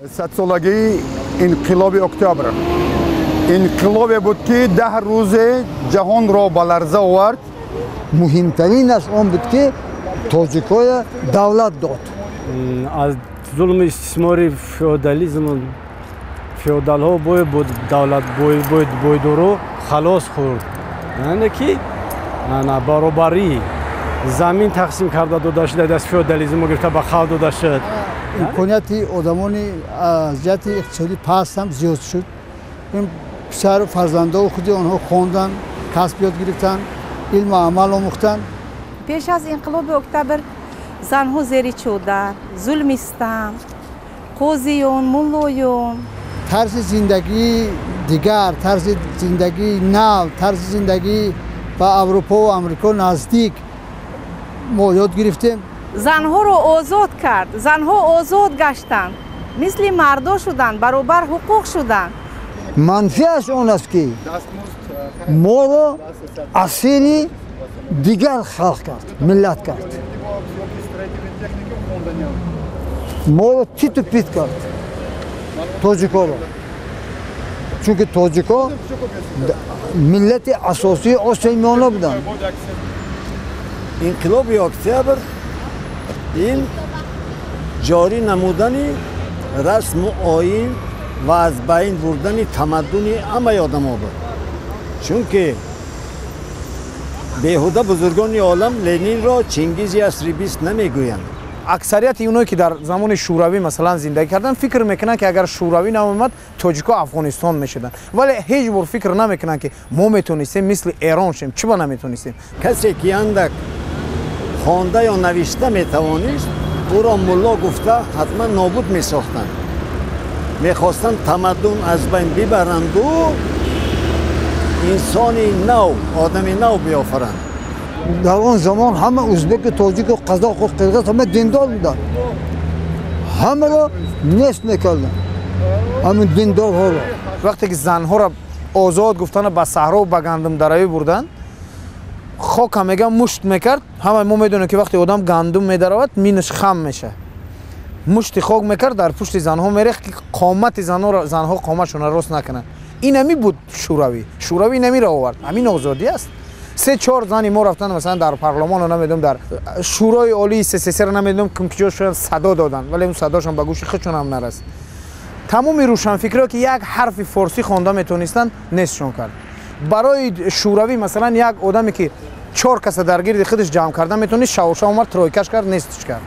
صدسالگی انقلاب اکتبر انقلابی بود که 10 روز جهان را به لرزه آورد. مهمترینش آن بود که تاجیک‌های دولت داد. از ظلم استثماری فئودالیسم فئودال‌ها بود دولت باید رو خلاص خورد. یعنی که برابری زمین تقسیم کرده داده شد، از فئودالیسم گرفته به خلق داده شد. امکانیت آدمان از جهت اقتصادی پست هم زیاد شد. این پسر و فرزندان خودی آنها خواندن، کسب یاد گرفتن، علم و عمل آموختن. پیش از انقلاب اکتبر زنها زیر چادر ظلم استم، قاضیان، ملایان. طرز زندگی دیگر، طرز زندگی نو، طرز زندگی با اروپا و امریکا نزدیک ما یاد گرفتیم. زنها رو آزاد کرد، زنها آزاد گشتند، مثل مردا شدند، برابر حقوق شدند. منفیش اون است که ما رو اسیر دیگر خلق کرد، ملت کرد. ما رو تیت و پیت کرد، تاجیک‌ها رو. چون که تاجیک‌ها ملت اساسی آسیای میانه بودند. انقلاب اکتبر این جاری نمودن رسم و آیین و از بین بردن تمدن همه آدم‌ها بود. چون که بیهوده بزرگان عالم لنین را چنگیزی عصری بیست نمیگویند. اکثریت اونایی که در زمان شوروی مثلا زندگی کردن فکر میکنن که اگر شوروی نمیومد تاجیک‌ها افغانستان میشدن، ولی هیچ بار فکر نمیکنن که ما میتونستیم مثل ایران شیم. چرا نمیتونستیم؟ کسی که اندک خوانده یا نوشته میتوانست او را ملا گفته حتما نابود میساختند. میخواستند تمدن از بین ببرند و انسان نو، آدم نو بیافرند. در اون زمان همه ازبک، تاجیک و قزاق و قرغیز همه دیندار بودن. همه را نیست میکردن، همین دیندارها را. وقتی که زنها را آزاد گفتن به صحرا و به گندم دروی بردن، خاک هم میگه مشت میکرد. همه ما میدونیم که وقتی آدم گندم میدرود مینش خم میشه، مشت خاک میکرد در پشت زنها میریخت که قامت زنها قامتشون راست نکنن. این همی بود شوروی نمی را آورد. همین آزادی است. 3-4 زنی ما رفتن مثلا در پارلمان نمیدونم در شورای عالی SSSR نمیدونم کجا شدن صدا دادن، ولی اون صداشون به گوش خودشون هم نرسید. تمام روشنفکرها که یک حرف فارسی خوانده میتونستن نصفشون کرد. برای شوروی مثلا یک آدمی که 4 کس درگیر خودش جمع کردن میتونه شاوشا اومد ترویکش کرد، نصفش کرد.